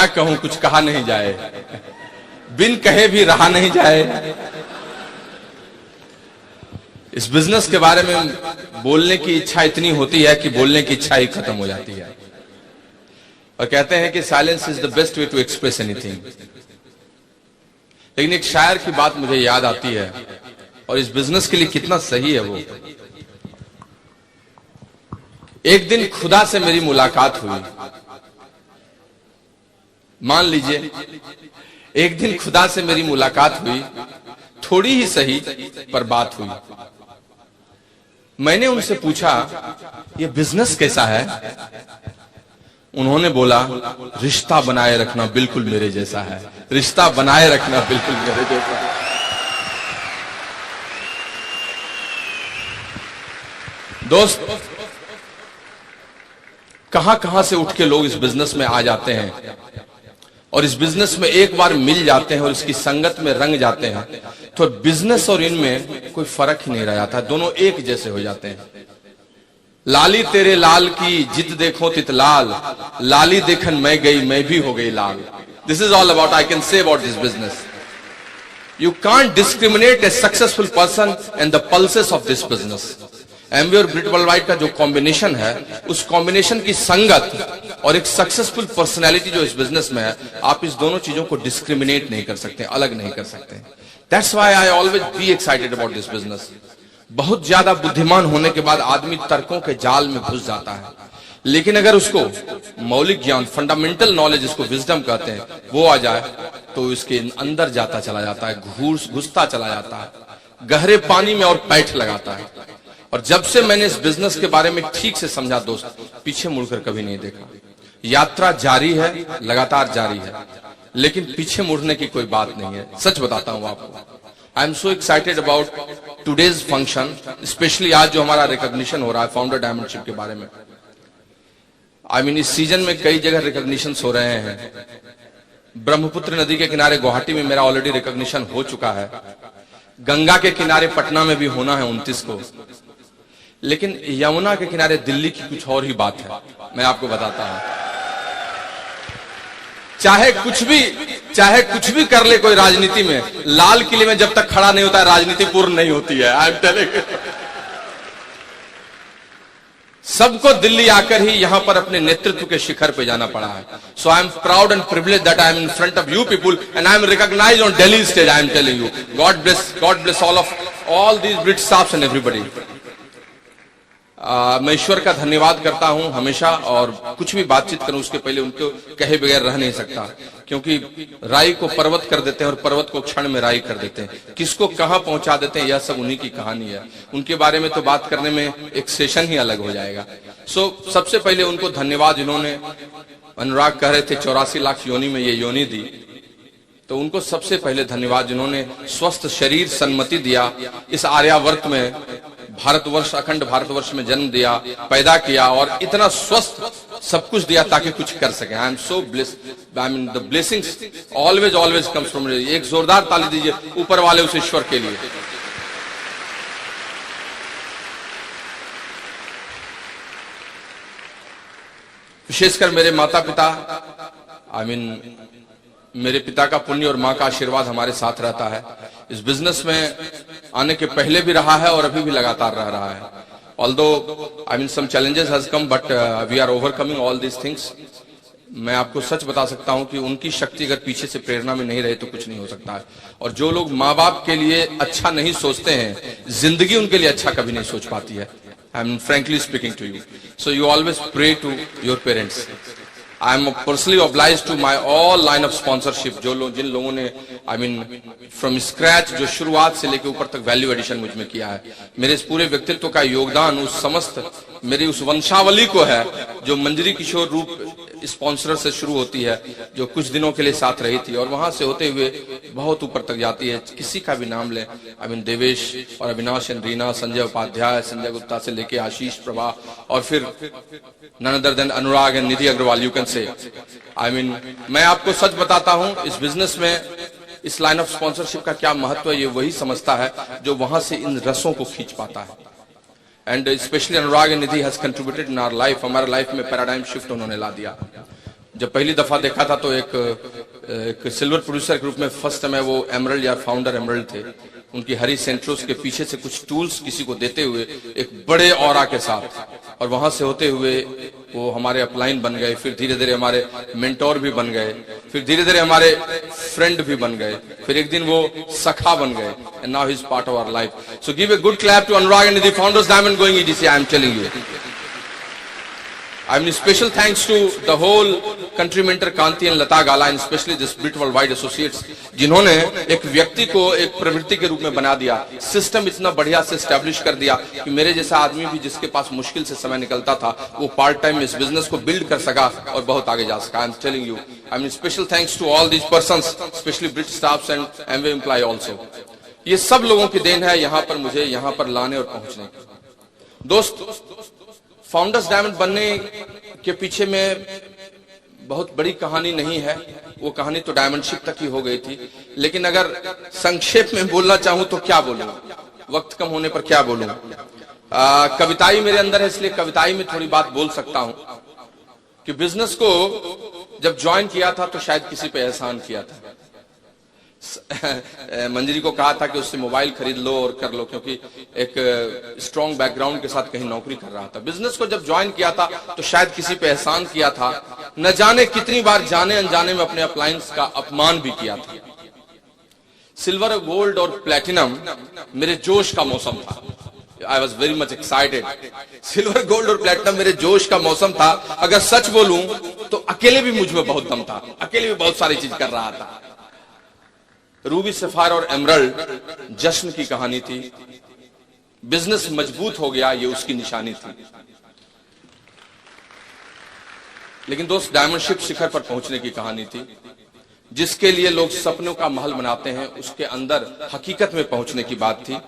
क्या कहूं, कुछ कहा नहीं जाए, बिन कहे भी रहा नहीं जाए। इस बिजनेस के बारे में बोलने की इच्छा इतनी होती है कि बोलने की इच्छा ही खत्म हो जाती है। और कहते हैं कि silence is the best way to express anything. लेकिन एक शायर की बात मुझे याद आती है और इस बिजनेस के लिए कितना सही है वो। एक दिन खुदा से मेरी मुलाकात हुई। मान लीजिए एक दिन खुदा से मेरी मुलाकात हुई, थोड़ी ही सही पर बात हुई। मैंने उनसे पूछा ये बिजनेस कैसा है? उन्होंने बोला रिश्ता बनाए रखना बिल्कुल मेरे जैसा है, रिश्ता बनाए रखना बिल्कुल मेरे जैसा है। दोस्त, कहां कहां से उठ के लोग इस बिजनेस में आ जाते हैं और इस बिजनेस में एक बार मिल जाते हैं और इसकी संगत में रंग जाते हैं तो बिजनेस और इनमें कोई फर्क ही नहीं रह जाता, दोनों एक जैसे हो जाते हैं। लाली तेरे लाल की जित देखो तित लाल, लाली देखन मैं गई मैं भी हो गई लाल। This is all about I can say about this business. You can't discriminate a successful person and the pulses of this business. Amway और ब्रिट वर्ल्ड वाइड का जो कॉम्बिनेशन है, उस कॉम्बिनेशन की संगत और एक सक्सेसफुल पर्सनैलिटी जो इस बिजनेस में है, आप इस दोनों चीजों को डिस्क्रिमिनेट नहीं कर सकते, अलग नहीं कर सकते। That's why I always be excited about this business. बहुत ज्यादा बुद्धिमान होने के बाद आदमी तर्कों के जाल में घुस जाता है, लेकिन अगर उसको मौलिक ज्ञान, फंडामेंटल नॉलेज, इसको विजडम कहते हैं, वो आ जाए तो इसके अंदर जाता चला जाता है, घुसता चला जाता है, गहरे पानी में और पैठ लगाता है। और जब से मैंने इस बिजनेस के बारे में ठीक से समझा दोस्त, पीछे मुड़कर कभी नहीं देखा। यात्रा जारी है, लगातार जारी है, लेकिन पीछे मुड़ने की कोई बात नहीं है। सच बताता हूं आपको, I am so excited about today's function, specially आज जो हमारा रिकॉग्निशन हो रहा है फाउंडर डायमंडशिप के बारे में। आई मीन इस सीजन में कई जगह रिकॉग्निशन हो रहे हैं। ब्रह्मपुत्र नदी के किनारे गुवाहाटी में मेरा ऑलरेडी रिकॉग्निशन हो चुका है, गंगा के किनारे पटना में भी होना है 29 को, लेकिन यमुना के किनारे दिल्ली की कुछ और ही बात है। मैं आपको बताता हूं, चाहे कुछ भी कर ले कोई राजनीति में, लाल किले में जब तक खड़ा नहीं होता है राजनीति पूर्ण नहीं होती है। आई एम टेलिंग यू, सबको दिल्ली आकर ही यहां पर अपने नेतृत्व के शिखर पे जाना पड़ा है। So I am proud and privilege that I am in front of you people and I am recognised on Delhi stage. I am telling you, God bless all these Britt staffs and everybody. मैं ईश्वर का धन्यवाद करता हूं हमेशा, और कुछ भी बातचीत करूं उसके पहले उनको कहे बगैर रह नहीं सकता, क्योंकि राई को पर्वत कर देते हैं और पर्वत को क्षण में राई कर देते हैं। किसको कहां पहुंचा देते हैं यह सब उन्हीं की कहानी है। उनके बारे में तो बात करने में एक सेशन ही अलग हो जाएगा। सो सबसे पहले उनको धन्यवाद, जिन्होंने, अनुराग कह रहे थे 84 लाख योनि में ये योनि दी, तो उनको सबसे पहले धन्यवाद जिन्होंने स्वस्थ शरीर सन्मति दिया, इस आर्यावर्त में भारतवर्ष, अखंड भारतवर्ष में जन्म दिया, पैदा किया और इतना स्वस्थ सब कुछ दिया ताकि कुछ कर सके। I am so blessed, I mean the blessings always comes from. एक जोरदार ताली दीजिए ऊपर वाले उस ईश्वर के लिए। विशेषकर मेरे माता पिता, आई मीन मेरे पिता का पुण्य और मां का आशीर्वाद हमारे साथ रहता है। इस बिजनेस में आने के पहले भी रहा है और अभी भी लगातार रह रहा है। Although I mean some challenges has come but we are overcoming all these things. मैं आपको सच बता सकता हूं कि उनकी शक्ति अगर पीछे से प्रेरणा में नहीं रहे तो कुछ नहीं हो सकता है। और जो लोग माँ बाप के लिए अच्छा नहीं सोचते हैं, जिंदगी उनके लिए अच्छा कभी नहीं सोच पाती है। I am frankly speaking to you, so you always pray to your parents. I am personally obliged to my all line of sponsorship, जिन लोगों ने I mean from scratch, जो शुरुआत से लेकर ऊपर तक वैल्यू एडिशन मुझ में किया है। मेरे इस पूरे व्यक्तित्व का योगदान उस समस्त मेरी उस वंशावली को है जो मंजरी किशोर रूप स्पॉन्सर से शुरू होती है, जो कुछ दिनों के लिए साथ रही थी और वहां से होते हुए बहुत ऊपर तक जाती है। किसी का भी नाम ले, आई मीन देवेश और अविनाश एंड रीना, संजय उपाध्याय, संजय गुप्ता से लेके आशीष प्रभा, और फिर none other than Anurag and Nidhi Agrawal. You can say, I mean मैं आपको सच बताता हूं, इस बिजनेस में इस लाइन ऑफ स्पॉन्सरशिप का क्या महत्व है ये वही समझता है जो वहां से इन रसों को खींच पाता है। And specially Anurag and Nidhi has contributed in our life. हमारे लाइफ में पैराडाइम शिफ्ट उन्होंने ला दिया। जब पहली दफा देखा था तो एक सिल्वर प्रोड्यूसर के रूप में फर्स्ट समय वो एमरल्ड या फाउंडर एमरल्ड थे, उनकी हरी सेंट्रोस के पीछे से कुछ टूल्स किसी को देते हुए एक बड़े ऑरा के साथ, और वहां से होते हुए वो हमारे अपलाइन बन गए, फिर धीरे धीरे हमारे मेंटोर भी बन गए, फिर धीरे धीरे हमारे फ्रेंड भी बन गए, फिर एक दिन वो सखा बन गए, and now he is part of our life. So give a good clap to Anurag and the founders diamond going EDC. I am telling you, I mean special thanks to the whole country mentor Kanti and Lata Gala and especially this Brit Worldwide Associates, जिन्होंने एक व्यक्ति को एक प्रवृत्ति के रूप में बना दिया, सिस्टम इतना बढ़िया से एस्टेब्लिश कर दिया कि मेरे जैसा आदमी भी जिसके पास मुश्किल से समय निकलता था वो पार्ट टाइम इस बिजनेस को बिल्ड कर सका और बहुत आगे जा सका। I am telling you, I mean special thanks to all these persons, specially Brit staffs and Amway employ also. ये सब लोगों की देन है यहाँ पर मुझे यहाँ पर लाने और पहुंचने की। दोस्त, फाउंडर्स डायमंड बनने के पीछे में बहुत बड़ी कहानी नहीं है, वो कहानी तो डायमंडशिप तक ही हो गई थी, लेकिन अगर संक्षेप में बोलना चाहूं तो क्या बोलूं, वक्त कम होने पर क्या बोलूं। कविताई मेरे अंदर है, इसलिए कविताई में थोड़ी बात बोल सकता हूं कि बिजनेस को जब ज्वाइन किया था तो शायद किसी पे एहसान किया था। मंजरी को कहा था कि उससे मोबाइल खरीद लो और कर लो, क्योंकि एक स्ट्रॉन्ग बैकग्राउंड के साथ कहीं नौकरी कर रहा था। बिजनेस को जब ज्वाइन किया था तो शायद किसी पे एहसान किया था, न जाने कितनी बार जाने अनजाने में अपने अपलायंस का अपमान भी किया था। सिल्वर, गोल्ड और प्लेटिनम मेरे जोश का मौसम था। I was very much excited. Silver, gold और प्लेटिनम मेरे जोश का मौसम था। अगर सच बोलूं तो अकेले भी मुझ में बहुत दम था, अकेले भी बहुत सारी चीज कर रहा था। रूबी, सफायर और एमरल्ड जश्न की कहानी थी, बिजनेस मजबूत हो गया ये उसकी निशानी थी। लेकिन दोस्त, डायमंडशिप शिखर पर पहुंचने की कहानी थी। जिसके लिए लोग सपनों का महल बनाते हैं उसके अंदर हकीकत में पहुंचने की बात थी।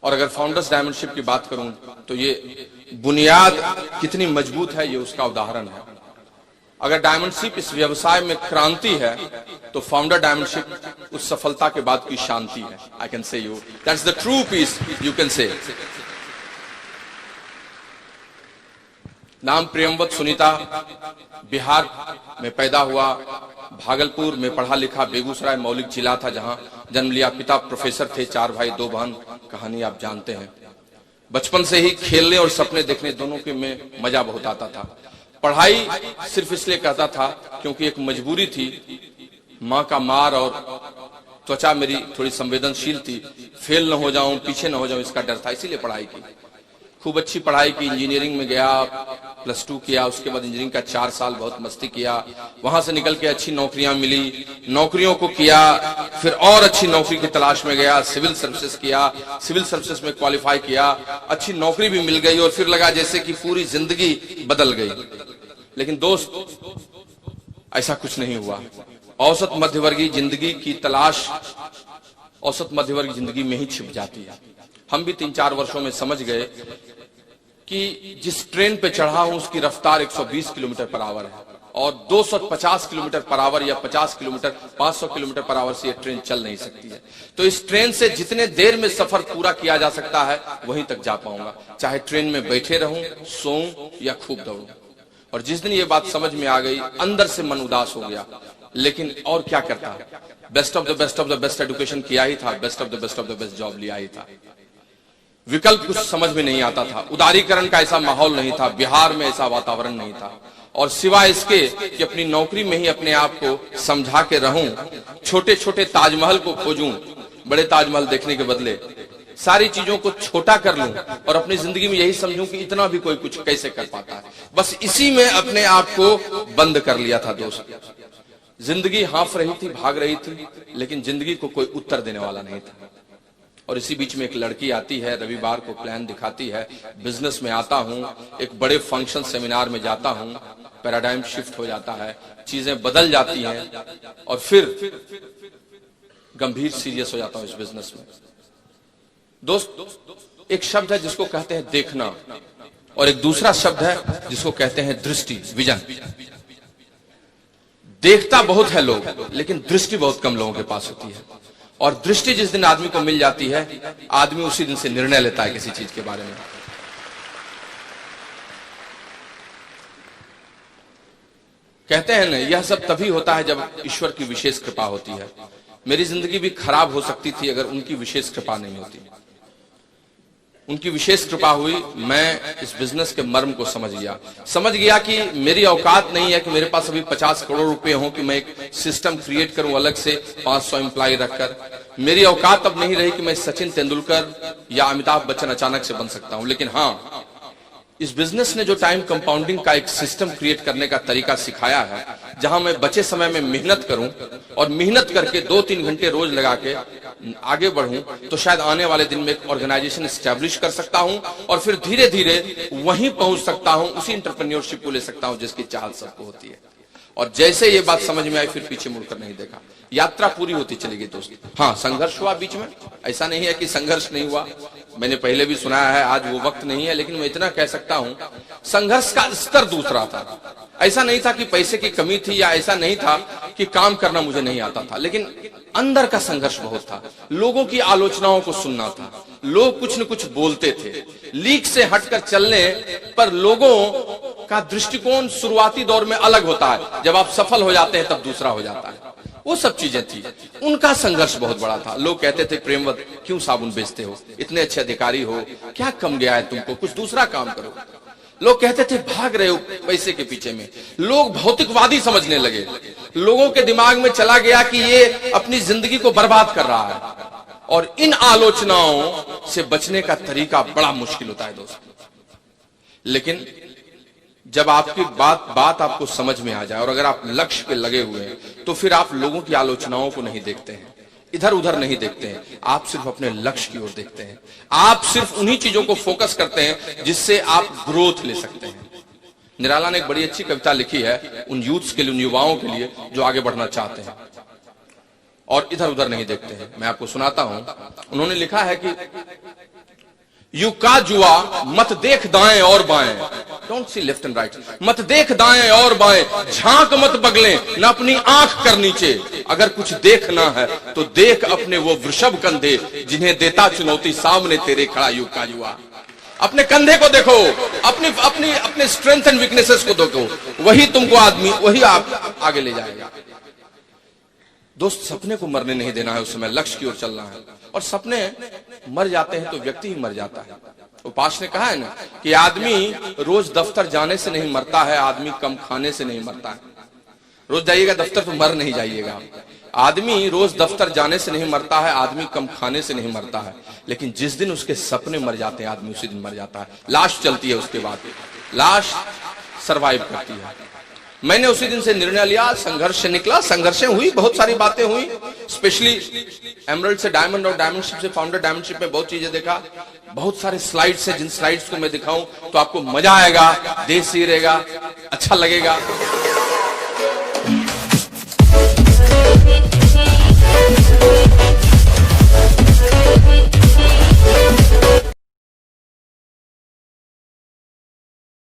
और अगर फाउंडर्स डायमंडशिप की बात करूं तो ये बुनियाद कितनी मजबूत है ये उसका उदाहरण है। अगर डायमंडशिप इस व्यवसाय में क्रांति है तो फाउंडर डायमंडशिप उस सफलता के बाद की शांति है। I can say you that's the true peace, you can say. नाम प्रियमवत सुनीता, बिहार में पैदा हुआ, भागलपुर में पढ़ा लिखा, बेगूसराय मौलिक जिला था जहां जन्म लिया। पिता प्रोफेसर थे, 4 भाई 2 बहन, कहानी आप जानते हैं। बचपन से ही खेलने और सपने देखने दोनों के में मजा बहुत आता था। पढ़ाई सिर्फ इसलिए करता था क्योंकि एक मजबूरी थी, माँ का मार और त्वचा मेरी थोड़ी संवेदनशील थी, फेल न हो जाऊं, पीछे न हो जाऊं, इसका डर था, इसीलिए पढ़ाई की। खूब अच्छी पढ़ाई की, इंजीनियरिंग में गया, +2 किया, उसके बाद इंजीनियरिंग का 4 साल बहुत मस्ती किया। वहां से निकल के अच्छी नौकरियां मिली, नौकरियों को किया, फिर और अच्छी नौकरी की तलाश में गया, सिविल सर्विसेज किया, सिविल सर्विसेज में क्वालिफाई किया, अच्छी नौकरी भी मिल गई और फिर लगा जैसे कि पूरी जिंदगी बदल गई। लेकिन दोस्त, ऐसा कुछ नहीं हुआ। औसत मध्यवर्गीय जिंदगी की तलाश औसत मध्यवर्गीय जिंदगी में ही छिप जाती है। हम भी 3-4 वर्षों में समझ गए कि जिस ट्रेन पे चढ़ा हूं उसकी रफ्तार 120 किलोमीटर पर आवर है और 250 किलोमीटर पर आवर या 50 किलोमीटर 500 किलोमीटर पर आवर से ये ट्रेन चल नहीं सकती है। तो इस ट्रेन से जितने देर में सफर पूरा किया जा सकता है वहीं तक जा पाऊंगा, चाहे ट्रेन में बैठे रहूं, सोऊं या खूब दौड़ूं। और जिस दिन ये बात समझ में आ गई, अंदर से मन उदास हो गया। लेकिन और क्या करता, best of the best education किया ही था, best of the best job लिया ही था। विकल्प कुछ समझ में नहीं आता था। उदारीकरण का ऐसा माहौल नहीं था, बिहार में ऐसा वातावरण नहीं था। और सिवाय इसके कि अपनी नौकरी में ही अपने आप को समझा के रहूं, छोटे छोटे ताजमहल को खोजूं, बड़े ताजमहल देखने के बदले सारी चीजों को छोटा कर लूं और अपनी जिंदगी में यही समझूं कि इतना भी कोई कुछ कैसे कर पाता है, बस इसी में अपने आप को बंद कर लिया था। दोस्त, जिंदगी हाँफ रही थी, भाग रही थी, लेकिन जिंदगी को कोई उत्तर देने वाला नहीं था। और इसी बीच में एक लड़की आती है, रविवार को प्लान दिखाती है, बिजनेस में आता हूं, एक बड़े फंक्शन सेमिनार में जाता हूं, पैराडाइम शिफ्ट हो जाता है, चीजें बदल जाती हैं और फिर गंभीर सीरियस हो जाता हूं इस बिजनेस में। दोस्त, एक शब्द है जिसको कहते हैं देखना और एक दूसरा शब्द है जिसको कहते हैं दृष्टि, विजन। देखता बहुत है लोग, लेकिन दृष्टि बहुत कम लोगों के पास होती है। और दृष्टि जिस दिन आदमी को मिल जाती है, आदमी उसी दिन से निर्णय लेता है किसी चीज के बारे में। कहते हैं ना, यह सब तभी होता है जब ईश्वर की विशेष कृपा होती है। मेरी जिंदगी भी खराब हो सकती थी अगर उनकी विशेष कृपा नहीं होती। उनकी विशेष कृपा हुई, मैं इस बिजनेस के मर्म को समझ गया कि मेरी औकात नहीं है कि मेरे पास अभी 50 करोड़ रुपए हों कि मैं एक सिस्टम क्रिएट करूं अलग से 500 एम्प्लॉय रखकर। मेरी औकात अब नहीं रही कि मैं सचिन तेंदुलकर या अमिताभ बच्चन अचानक से बन सकता हूं। लेकिन हाँ, इस बिजनेस ने जो टाइम कंपाउंडिंग का एक सिस्टम क्रिएट करने का तरीका सिखाया है, जहां मैं बचे समय में मेहनत करूं और मेहनत करके 2-3 घंटे रोज लगा के आगे बढ़ूं, तो शायद आने वाले दिन में एक ऑर्गेनाइजेशन एस्टैब्लिश कर सकता हूं और फिर धीरे धीरे वहीं पहुंच सकता हूं, उसी एंटरप्रेन्योरशिप को ले सकता हूं जिसकी चाहत सबको होती है। और जैसे ये बात समझ में आई, फिर पीछे मुड़कर नहीं देखा। यात्रा पूरी होती चली गई दोस्त। हाँ, संघर्ष हुआ बीच में, ऐसा नहीं है कि संघर्ष नहीं हुआ। मैंने पहले भी सुनाया है, आज वो वक्त नहीं है, लेकिन मैं इतना कह सकता हूं, संघर्ष का स्तर दूसरा था। ऐसा नहीं था कि पैसे की कमी थी, या ऐसा नहीं था कि काम करना मुझे नहीं आता था, लेकिन अंदर का संघर्ष बहुत था। लोगों की आलोचनाओं को सुनना था, लोग कुछ न कुछ बोलते थे। लीक से हटकर चलने पर लोगों का दृष्टिकोण शुरुआती दौर में अलग होता है, जब आप सफल हो जाते हैं तब दूसरा हो जाता है। वो सब चीजें थी। उनका संघर्ष बहुत बड़ा था। लोग कहते थे, प्रेमवत क्यों साबुन बेचते हो, इतने अच्छे अधिकारी हो, क्या कम गया है तुमको, कुछ दूसरा काम करो। लोग कहते थे, भाग रहे हो पैसे के पीछे में। लोग भौतिकवादी समझने लगे। लोगों के दिमाग में चला गया कि ये अपनी जिंदगी को बर्बाद कर रहा है। और इन आलोचनाओं से बचने का तरीका बड़ा मुश्किल होता है दोस्तों। लेकिन जब आपकी बात आपको समझ में आ जाए और अगर आप लक्ष्य पे लगे हुए हैं, तो फिर आप लोगों की आलोचनाओं को नहीं देखते हैं, इधर उधर नहीं देखते हैं, आप सिर्फ अपने लक्ष्य की ओर देखते हैं। आप सिर्फ उन्हीं चीजों को फोकस करते हैं जिससे आप ग्रोथ ले सकते हैं। निराला ने एक बड़ी अच्छी कविता लिखी है उन यूथ्स के लिए, उन युवाओं के लिए जो आगे बढ़ना चाहते हैं और इधर उधर नहीं देखते हैं। मैं आपको सुनाता हूं। उन्होंने लिखा है कि युग का जुआ मत देख दाएं और बाएं, don't see left and right, मत देख दाएं और बाएं, झांक मत बगले न अपनी आंख कर नीचे। अगर कुछ देखना है तो देख अपने वो वृषभ कंधे, जिन्हें देता चुनौती सामने तेरे खड़ा युग का जुआ। अपने कंधे को देखो, अपने स्ट्रेंथ एंड वीकनेसेस को देखो, वही तुमको आदमी, वही आप आगे ले जाएगा। दोस्त, सपने को मरने नहीं देना है, उस समय लक्ष्य की ओर चलना है। और सपने मर जाते हैं तो व्यक्ति ही मर जाता है। उपास ने कहा है ना कि आदमी रोज दफ्तर जाने से नहीं मरता है, आदमी कम खाने से नहीं मरता है। रोज जाइएगा दफ्तर तो मर नहीं जाइएगा। आदमी रोज दफ्तर जाने से नहीं मरता है, आदमी कम खाने से नहीं मरता है, लेकिन जिस दिन उसके सपने मर जाते हैं आदमी उसी दिन मर जाता है। लाश चलती है, उसके बाद लाश सरवाइव करती है। मैंने उसी दिन से निर्णय लिया, संघर्ष से निकला, संघर्षें हुई, बहुत सारी बातें हुई, स्पेशली एमरल्ड से डायमंड और डायमंडशिप से फाउंडर डायमंडशिप में बहुत चीजें देखा। बहुत सारे स्लाइड्स हैं, जिन स्लाइड्स को मैं दिखाऊं तो आपको मजा आएगा, देश ही रहेगा, अच्छा लगेगा।